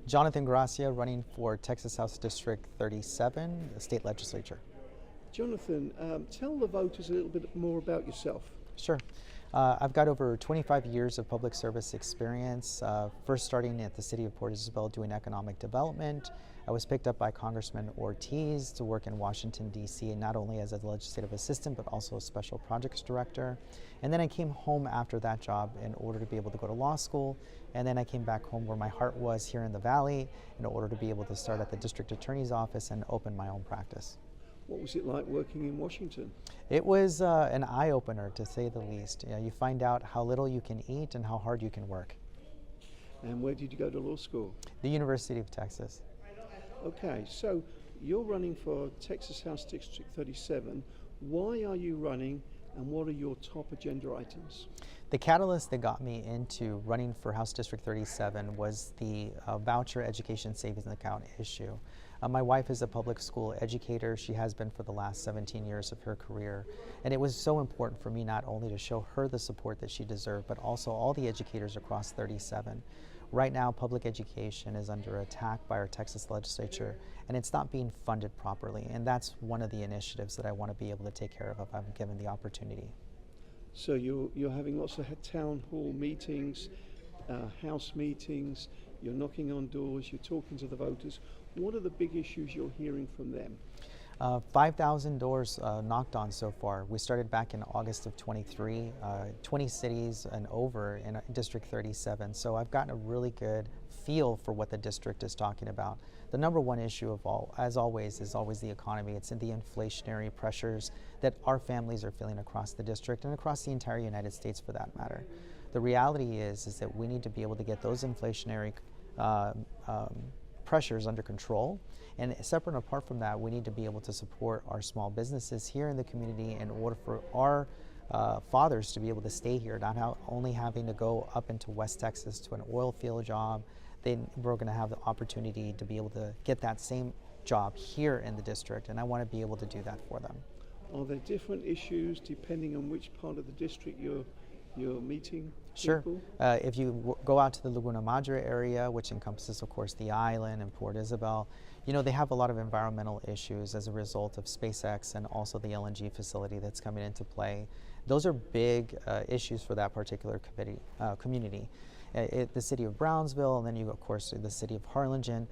Jonathan Gracia, running for Texas House District 37, the state legislature. Jonathan, tell the voters a little bit more about yourself. Sure. I've got over 25 years of public service experience, first starting at the city of Port Isabel doing economic development. I was picked up by Congressman Ortiz to work in Washington, D.C., not only as a legislative assistant, but also a special projects director. And then I came home after that job in order to be able to go to law school. And then I came back home where my heart was, here in the Valley, in order to be able to start at the district attorney's office and open my own practice. What was it like working in Washington? It was an eye-opener, to say the least. You find out how little you can eat and how hard you can work. And where did you go to law school? The University of Texas. Okay, so you're running for Texas House District 37. Why are you running, and what are your top agenda items? The catalyst that got me into running for House District 37 was the voucher education savings account issue. My wife is a public school educator. She has been for the last 17 years of her career. And it was so important for me not only to show her the support that she deserved, but also all the educators across 37. Right now, public education is under attack by our Texas legislature, and it's not being funded properly. And that's one of the initiatives that I want to be able to take care of if I'm given the opportunity. So you're having lots of town hall meetings, house meetings, you're knocking on doors, you're talking to the voters. What are the big issues you're hearing from them? 5,000 doors knocked on so far. We started back in August of 23, 20 cities and over in District 37. So I've gotten a really good feel for what the district is talking about. The number one issue of all, as always, is always the economy. It's in the inflationary pressures that our families are feeling across the district and across the entire United States for that matter. The reality is that we need to be able to get those inflationary pressures under control. And separate and apart from that, we need to be able to support our small businesses here in the community in order for our fathers to be able to stay here, not only having to go up into West Texas to an oil field job. Then we're going to have the opportunity to be able to get that same job here in the district, and I want to be able to do that for them. Are there different issues depending on which part of the district you're meeting? Sure. If you go out to the Laguna Madre area, which encompasses, of course, the island and Port Isabel, they have a lot of environmental issues as a result of SpaceX and also the LNG facility that's coming into play. Those are big issues for that particular community. The city of Brownsville, and then you, of course, the city of Harlingen,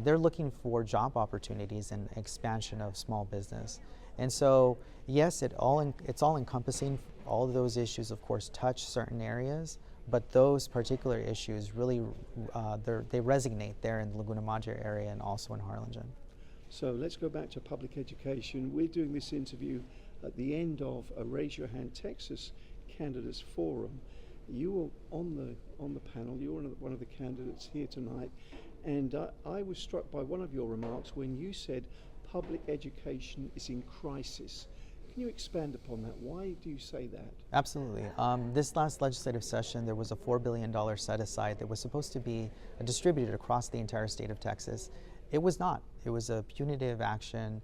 they're looking for job opportunities and expansion of small business. And so, yes, it's all encompassing. All of those issues, of course, touch certain areas, but those particular issues really, they resonate there in the Laguna Madre area and also in Harlingen. So let's go back to public education. We're doing this interview at the end of a Raise Your Hand Texas Candidates Forum. You were on the panel, you were one of the candidates here tonight, and I was struck by one of your remarks when you said public education is in crisis. Can you expand upon that? Why do you say that? Absolutely. This last legislative session, there was a $4 billion set aside that was supposed to be distributed across the entire state of Texas. It was not. It was a punitive action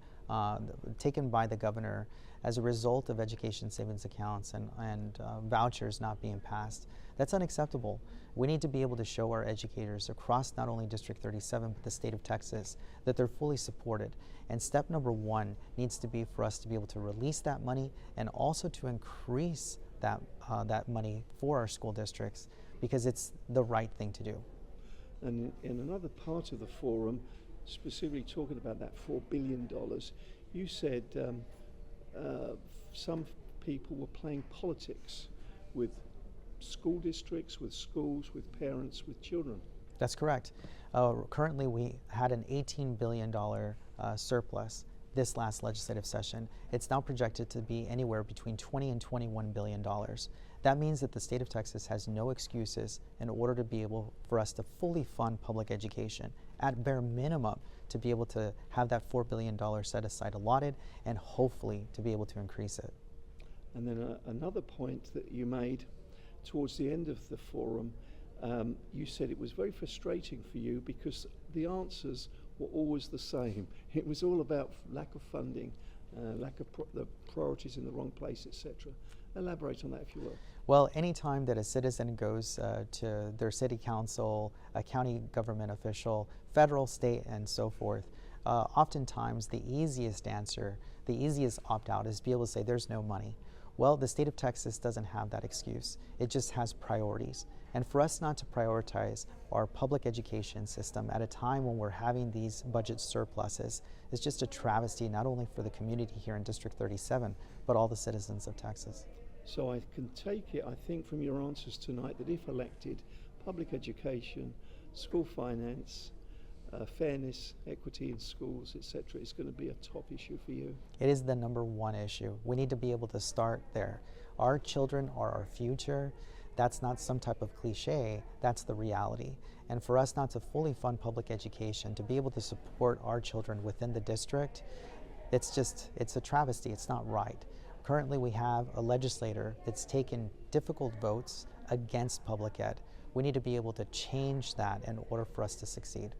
taken by the governor as a result of education savings accounts and vouchers not being passed. That's unacceptable. We need to be able to show our educators across not only District 37 but the state of Texas that they're fully supported. And step number one needs to be for us to be able to release that money and also to increase that money for our school districts, because it's the right thing to do. And in another part of the forum, specifically talking about that $4 billion, you said some people were playing politics with school districts, with schools, with parents, with children. That's correct. Currently, we had an $18 billion surplus this last legislative session. It's now projected to be anywhere between $20 and $21 billion. That means that the state of Texas has no excuses in order to be able for us to fully fund public education, at bare minimum, to be able to have that $4 billion set aside allotted and hopefully to be able to increase it. And then another point that you made towards the end of the forum, you said it was very frustrating for you because the answers were always the same. It was all about lack of funding, lack of the priorities in the wrong place, etc. Elaborate on that if you will. Well, anytime that a citizen goes to their city council, a county government official, federal, state, and so forth, oftentimes the easiest answer, the easiest opt-out is to be able to say there's no money. Well, the state of Texas doesn't have that excuse. It just has priorities. And for us not to prioritize our public education system at a time when we're having these budget surpluses is just a travesty, not only for the community here in District 37, but all the citizens of Texas. So I can take it, I think, from your answers tonight that if elected, public education, school finance, fairness, equity in schools, etc., is going to be a top issue for you. It is the number one issue. We need to be able to start there. Our children are our future. That's not some type of cliche, that's the reality. And for us not to fully fund public education, to be able to support our children within the district, it's a travesty, it's not right. Currently we have a legislator that's taken difficult votes against public ed. We need to be able to change that in order for us to succeed.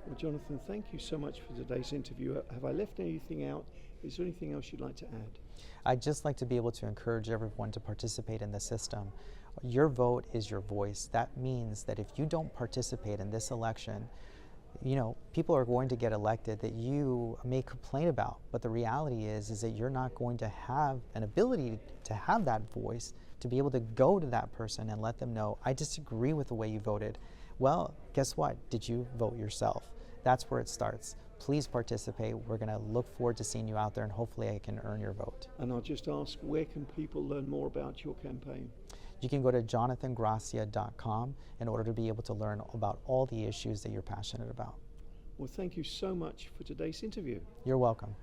Well, Jonathan, thank you so much for today's interview. Have I left anything out? Is there anything else you'd like to add? I'd just like to be able to encourage everyone to participate in the system. Your vote is your voice. That means that if you don't participate in this election, people are going to get elected that you may complain about, but the reality is that you're not going to have an ability to have that voice, to be able to go to that person and let them know, I disagree with the way you voted. Well, guess what? Did you vote yourself? That's where it starts. Please participate. We're going to look forward to seeing you out there, and hopefully I can earn your vote. And I'll just ask, where can people learn more about your campaign? You can go to jonathangracia.com in order to be able to learn about all the issues that you're passionate about. Well, thank you so much for today's interview. You're welcome.